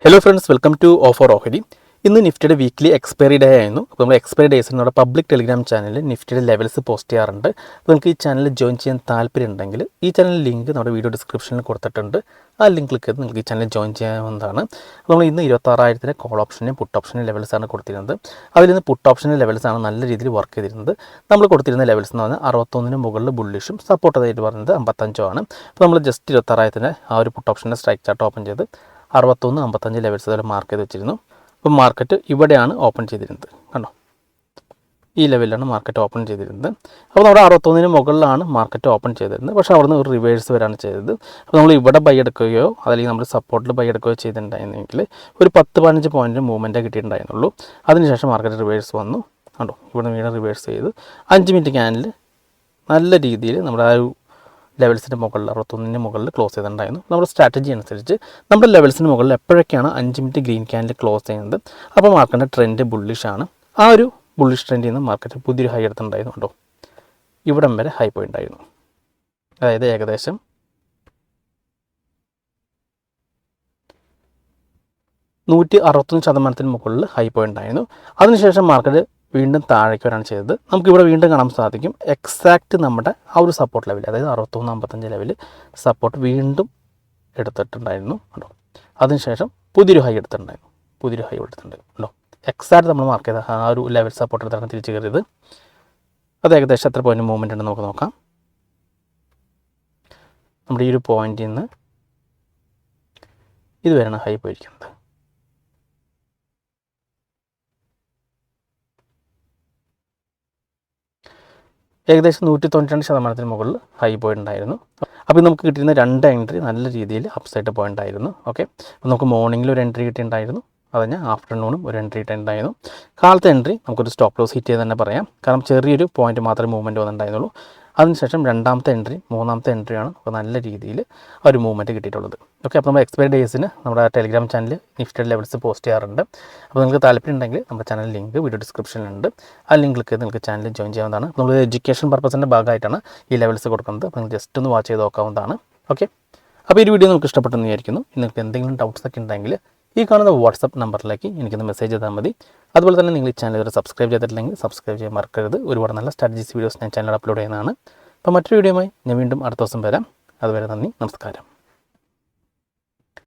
Hello friends, welcome to offer ഓഹരി. ഇന്ന് നിഫ്റ്റിയുടെ വീക്ക്ലി എക്സ്പയറി ഡേ ആയിരുന്നു. അപ്പോൾ നമ്മൾ എക്സ്പയറി ഡേയ്സിൽ നമ്മുടെ പബ്ലിക് ടെലിഗ്രാം ചാനലിൽ നിഫ്റ്റിയുടെ ലെവൽസ് പോസ്റ്റ് ചെയ്യാറുണ്ട്. അപ്പോൾ നിങ്ങൾക്ക് ഈ ചാനൽ ജോയിൻ ചെയ്യാൻ താല്പര്യം ഉണ്ടെങ്കിൽ ഈ ചാനൽ ലിങ്ക് നമ്മുടെ വീഡിയോ ഡിസ്ക്രിപ്ഷനിൽ കൊടുത്തിട്ടുണ്ട്. ആ ലിങ്ക് ക്ലിക്ക് ചെയ്ത് നിങ്ങൾക്ക് ഈ ചാനൽ ജോയിൻ ചെയ്യാവുന്നതാണ്. അപ്പോൾ നമ്മൾ ഇന്ന് 26,000 കോൾ ഓപ്ഷനും പുട്ട് ഓപ്ഷനും ലെവൽസാണ് കൊടുത്തിരുന്നത്. അതിൽ നിന്ന് പുട്ട് ഓപ്ഷൻ്റെ ലെവൽസാണ് നല്ല രീതിയിൽ വർക്ക് ചെയ്തിരുന്നത്. നമ്മൾ കൊടുത്തിരുന്ന ലെവൽസ് എന്ന് പറഞ്ഞാൽ 61 മുകളിൽ ബുള്ളിഷും സപ്പോർട്ട് ചെയ്തിട്ട് പറയുന്നത് 55 ആണ്. അപ്പോൾ നമ്മൾ ജസ്റ്റ് 26,000 ആ ഒരു പുട്ട് ഓപ്ഷൻ്റെ സ്ട്രൈക്ക് ചാർട്ട് ഓപ്പൺ ചെയ്ത് 61, 55 ലെവൽസ് വരെ മാർക്ക് ചെയ്ത് വെച്ചിരുന്നു. അപ്പോൾ മാർക്കറ്റ് ഇവിടെയാണ് ഓപ്പൺ ചെയ്തിരുന്നത്. കണ്ടോ, ഈ ലെവലിലാണ് മാർക്കറ്റ് ഓപ്പൺ ചെയ്തിരുന്നത്. അപ്പോൾ നമ്മുടെ 61 മുകളിലാണ് മാർക്കറ്റ് ഓപ്പൺ ചെയ്തിരുന്നത്. പക്ഷേ അവിടെ നിന്ന് ഒരു റിവേഴ്സ് വരാണ് ചെയ്തത്. അപ്പോൾ നമ്മൾ ഇവിടെ ബൈ എടുക്കുകയോ അതല്ലെങ്കിൽ നമ്മൾ സപ്പോർട്ടിൽ ബൈ എടുക്കുകയോ ചെയ്തിട്ടുണ്ടായിരുന്നെങ്കിൽ ഒരു 10-15 പോയിൻറ്റ് മൂവ്മെൻറ്റേ കിട്ടിയിട്ടുണ്ടായിരുന്നുള്ളൂ. അതിനുശേഷം മാർക്കറ്റ് റിവേഴ്സ് വന്നു. കണ്ടോ, ഇവിടെ വീണ്ടും റിവേഴ്സ് ചെയ്ത് 5 മിനിറ്റ് ക്യാനിൽ നല്ല രീതിയിൽ നമ്മുടെ ആ ഒരു ലെവൽസിൻ്റെ മുകളിൽ 61 മുകളിൽ ക്ലോസ് ചെയ്തിട്ടുണ്ടായിരുന്നു. നമ്മുടെ സ്ട്രാറ്റജി അനുസരിച്ച് നമ്മുടെ ലെവൽസിന് മുകളിൽ എപ്പോഴൊക്കെയാണ് 5 മിനിറ്റ് ഗ്രീൻ ക്യാനിൽ ക്ലോസ് ചെയ്യുന്നത് അപ്പോൾ മാർക്കറ്റിൻ്റെ ട്രെൻഡ് ബുള്ളിഷാണ്. ആ ഒരു ബുള്ളിഷ് ട്രെൻഡിൽ നിന്ന് മാർക്കറ്റ് പുതിയൊരു ഹൈ എടുത്തിട്ടുണ്ടായിരുന്നു. കേട്ടോ, ഇവിടം വരെ ഹൈ പോയിൻ്റ് ആയിരുന്നു. അതായത് ഏകദേശം 161% മുകളിൽ ഹൈ പോയിൻ്റ് ആയിരുന്നു. അതിനുശേഷം മാർക്കറ്റ് വീണ്ടും താഴേക്ക് വരാണ് ചെയ്തത്. നമുക്കിവിടെ വീണ്ടും കാണാൻ സാധിക്കും എക്സാക്റ്റ് നമ്മുടെ ആ ഒരു സപ്പോർട്ട് ലെവൽ, അതായത് 61-55 ലെവൽ സപ്പോർട്ട് വീണ്ടും എടുത്തിട്ടുണ്ടായിരുന്നു. കേട്ടോ, അതിനുശേഷം പുതിയൊരു ഹൈ എടുത്തിട്ടുണ്ടായിരുന്നു. കേട്ടോ, എക്സാക്റ്റ് നമ്മൾ മാർക്ക് ചെയ്ത ആ ഒരു ലെവൽ സപ്പോർട്ട് എടുത്താണ് തിരിച്ച് കയറിയത്. അത് ഏകദേശം എത്ര പോയിൻറ്റ് മൂവ്മെൻറ്റ് ഉണ്ടെന്ന് നമുക്ക് നോക്കാം. നമ്മുടെ ഈ ഒരു പോയിൻറ്റിൽ നിന്ന് ഇതുവരെയാണ് ഹൈ പോയിരിക്കുന്നത്. ഏകദേശം 192% മുകളിൽ ഹൈ പോയിൻ്റ് ഉണ്ടായിരുന്നു. അപ്പോൾ നമുക്ക് കിട്ടിയിരുന്ന 2 എൻട്രി നല്ല രീതിയിൽ അപ്സൈഡ് പോയിൻ്റ് ആയിരുന്നു. ഓക്കെ, അപ്പോൾ നമുക്ക് മോർണിംഗിൽ ഒരു എൻട്രി കിട്ടിയിട്ടുണ്ടായിരുന്നു. അത് കഴിഞ്ഞാൽ ആഫ്റ്റർനൂണും ഒരു എൻട്രി കിട്ടിയിട്ടുണ്ടായിരുന്നു. കാലത്തെ എൻട്രി നമുക്കൊരു സ്റ്റോപ്പ് ലോസ് ഹിറ്റ് ചെയ്ത് തന്നെ പറയാം. കാരണം ചെറിയൊരു പോയിൻ്റ് മാത്രമേ മൂവ്മെൻറ്റ് വന്നിട്ടുണ്ടായിരുന്നുള്ളൂ. അതിനുശേഷം രണ്ടാമത്തെ എൻട്രി, മൂന്നാമത്തെ എൻട്രിയാണ് നമുക്ക് നല്ല രീതിയിൽ ഒരു മൂവ്മെൻറ്റ് കിട്ടിയിട്ടുള്ളത്. ഓക്കെ, അപ്പോൾ നമ്മൾ എക്സ്പയറി ഡേയ്സിന് നമ്മുടെ ടെലിഗ്രാം ചാനലിൽ നിഫ്റ്റിയുടെ ലെവൽസ് പോസ്റ്റ് ചെയ്യാറുണ്ട്. അപ്പോൾ നിങ്ങൾക്ക് താല്പര്യം ഉണ്ടെങ്കിൽ നമ്മുടെ ചാനൽ ലിങ്ക് വീഡിയോ ഡിസ്ക്രിപ്ഷനിലുണ്ട്. ആ ലിങ്ക് ക്ലിക്ക് ചെയ്ത് നിങ്ങൾക്ക് ചാനൽ ജോയിൻ ചെയ്യാവുന്നതാണ്. നമ്മൾ എഡ്യൂക്കേഷൻ പർപ്പസിൻ്റെ ഭാഗമായിട്ടാണ് ഈ ലെവൽസ് കൊടുക്കുന്നത്. അപ്പോൾ നിങ്ങൾ ജസ്റ്റ് ഒന്ന് വാച്ച് ചെയ്ത് നോക്കാവുന്നതാണ്. ഓക്കെ, അപ്പോൾ ഈ വീഡിയോ നമുക്ക് ഇഷ്ടപ്പെട്ടെന്ന് വിചാരിക്കുന്നു. നിങ്ങൾക്ക് എന്തെങ്കിലും ഡൗട്ട്സ് ഒക്കെ ഉണ്ടെങ്കിൽ ഈ കാണുന്ന വാട്സപ്പ് നമ്പറിലേക്ക് എനിക്കൊന്ന് മെസ്സേജ് ചെയ്താൽ മതി. അതുപോലെ തന്നെ നിങ്ങൾ ഈ ചാനൽ വരെ സബ്സ്ക്രൈബ് ചെയ്തിട്ടില്ലെങ്കിൽ സബ്സ്ക്രൈബ് ചെയ്യാൻ മറക്കരുത്. ഒരുപാട് നല്ല സ്ട്രാറ്റജീസ് വീഡിയോസ് ഞാൻ ചാനലിൽ അപ്ലോഡ് ചെയ്യുന്നതാണ്. അപ്പോൾ മറ്റൊരു വീഡിയോയുമായി ഞാൻ വീണ്ടും അടുത്ത ദിവസം വരാം. അതുവരെ നന്ദി, നമസ്കാരം.